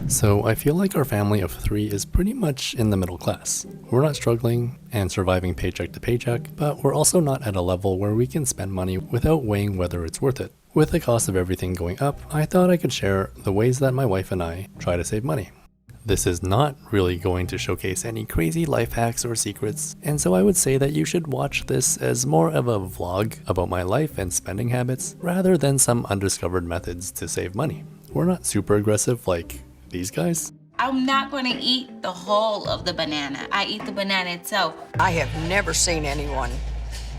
So I feel like our family of 3 is pretty much in the middle class. We're not struggling and surviving paycheck to paycheck, but we're also not at a level where we can spend money without weighing whether it's worth it. With the cost of everything going up, I thought I could share the ways that my wife and I try to save money. This is not really going to showcase any crazy life hacks or secrets, and so I would say that you should watch this as more of a vlog about my life and spending habits, rather than some undiscovered methods to save money. We're not super aggressive like these guys. I'm not going to eat the whole of the banana. I eat the banana itself. I have never seen anyone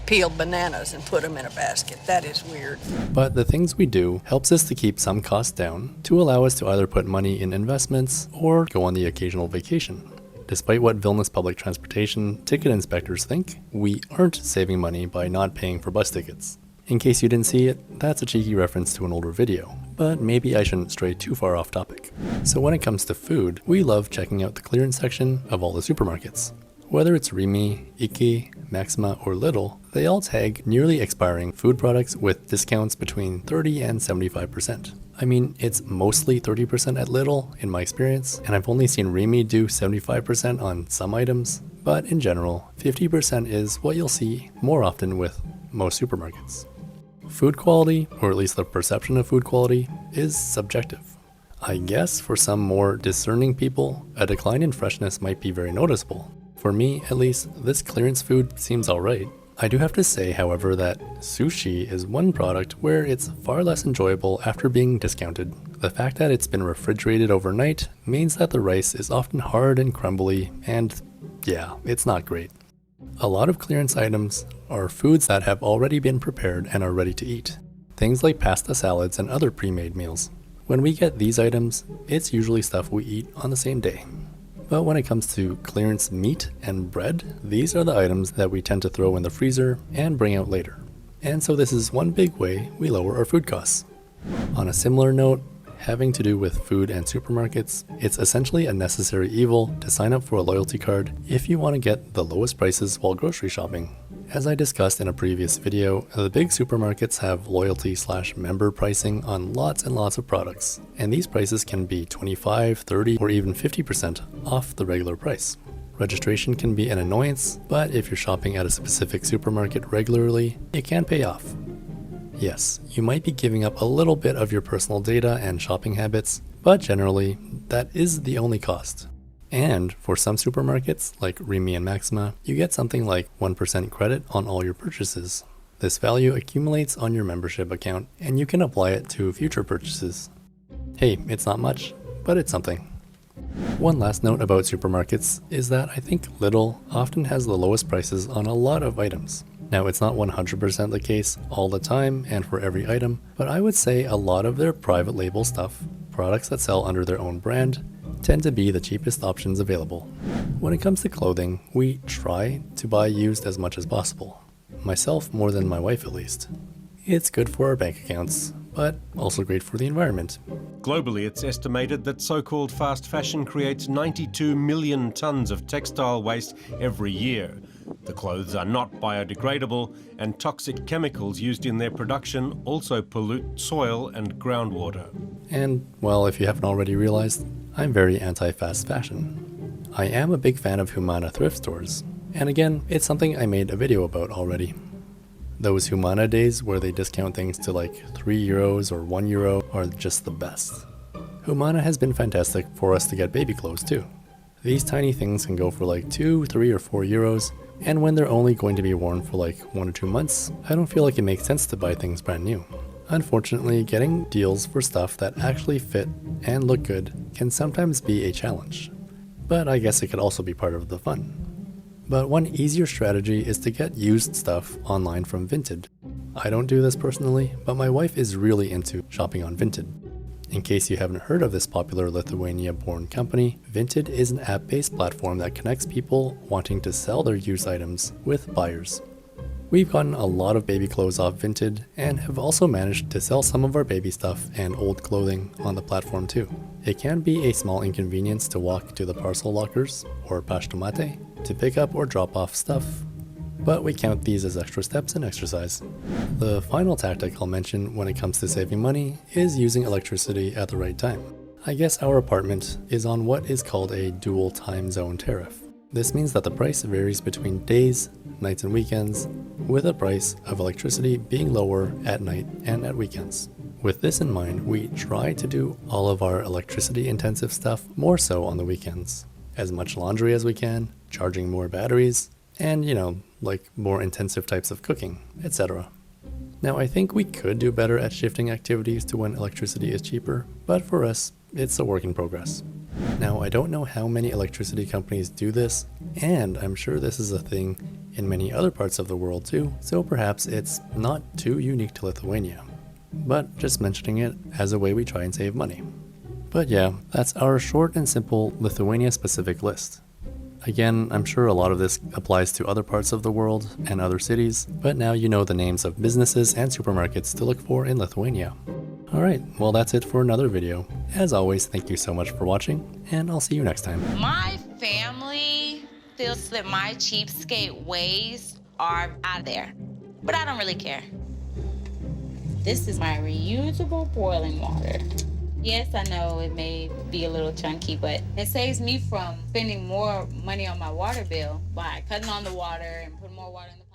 peel bananas and put them in a basket. That is weird. But the things we do helps us to keep some costs down to allow us to either put money in investments or go on the occasional vacation. Despite what Vilnius public transportation ticket inspectors think, we aren't saving money by not paying for bus tickets. In case you didn't see it, that's a cheeky reference to an older video, but maybe I shouldn't stray too far off topic. So when it comes to food, we love checking out the clearance section of all the supermarkets. Whether it's Rimi, Iki, Maxima, or Lidl, they all tag nearly expiring food products with discounts between 30 and 75%. I mean, it's mostly 30% at Lidl in my experience, and I've only seen Rimi do 75% on some items, but in general, 50% is what you'll see more often with most supermarkets. Food quality, or at least the perception of food quality, is subjective. I guess for some more discerning people, a decline in freshness might be very noticeable. For me, at least, this clearance food seems alright. I do have to say, however, that sushi is one product where it's far less enjoyable after being discounted. The fact that it's been refrigerated overnight means that the rice is often hard and crumbly, and yeah, it's not great. A lot of clearance items are foods that have already been prepared and are ready to eat. Things like pasta salads and other pre-made meals. When we get these items, it's usually stuff we eat on the same day. But when it comes to clearance meat and bread, these are the items that we tend to throw in the freezer and bring out later. And so this is one big way we lower our food costs. On a similar note, having to do with food and supermarkets, it's essentially a necessary evil to sign up for a loyalty card if you want to get the lowest prices while grocery shopping. As I discussed in a previous video, the big supermarkets have loyalty/member pricing on lots and lots of products, and these prices can be 25, 30, or even 50% off the regular price. Registration can be an annoyance, but if you're shopping at a specific supermarket regularly, it can pay off. Yes, you might be giving up a little bit of your personal data and shopping habits, but generally, that is the only cost. And for some supermarkets, like Rimi and Maxima, you get something like 1% credit on all your purchases. This value accumulates on your membership account, and you can apply it to future purchases. Hey, it's not much, but it's something. One last note about supermarkets is that I think Lidl often has the lowest prices on a lot of items. Now, it's not 100% the case all the time and for every item, but I would say a lot of their private label stuff, products that sell under their own brand, tend to be the cheapest options available. When it comes to clothing, we try to buy used as much as possible. Myself more than my wife at least. It's good for our bank accounts, but also great for the environment. Globally, it's estimated that so-called fast fashion creates 92 million tons of textile waste every year. The clothes are not biodegradable, and toxic chemicals used in their production also pollute soil and groundwater. And, well, if you haven't already realized, I'm very anti-fast fashion. I am a big fan of Humana thrift stores, and again, it's something I made a video about already. Those Humana days where they discount things to like €3 or €1 are just the best. Humana has been fantastic for us to get baby clothes too. These tiny things can go for like 2, 3, or 4 euros, and when they're only going to be worn for like 1 or 2 months, I don't feel like it makes sense to buy things brand new. Unfortunately, getting deals for stuff that actually fit and look good can sometimes be a challenge, but I guess it could also be part of the fun. But one easier strategy is to get used stuff online from Vinted. I don't do this personally, but my wife is really into shopping on Vinted. In case you haven't heard of this popular Lithuania-born company, Vinted is an app-based platform that connects people wanting to sell their used items with buyers. We've gotten a lot of baby clothes off Vinted and have also managed to sell some of our baby stuff and old clothing on the platform too. It can be a small inconvenience to walk to the parcel lockers, or paštomate, to pick up or drop off stuff, but we count these as extra steps in exercise. The final tactic I'll mention when it comes to saving money is using electricity at the right time. I guess our apartment is on what is called a dual time zone tariff. This means that the price varies between days, nights, and weekends, with the price of electricity being lower at night and at weekends. With this in mind, we try to do all of our electricity intensive stuff more so on the weekends. As much laundry as we can, charging more batteries, and like more intensive types of cooking, etc. Now, I think we could do better at shifting activities to when electricity is cheaper, but for us, it's a work in progress. Now, I don't know how many electricity companies do this, and I'm sure this is a thing in many other parts of the world too, so perhaps it's not too unique to Lithuania. But just mentioning it as a way we try and save money. But yeah, that's our short and simple Lithuania-specific list. Again, I'm sure a lot of this applies to other parts of the world and other cities, but now you know the names of businesses and supermarkets to look for in Lithuania. Alright, well that's it for another video. As always, thank you so much for watching, and I'll see you next time. My family feels that my cheapskate ways are out there, but I don't really care. This is my reusable boiling water. Yes, I know it may be a little chunky, but it saves me from spending more money on my water bill by cutting on the water and putting more water in the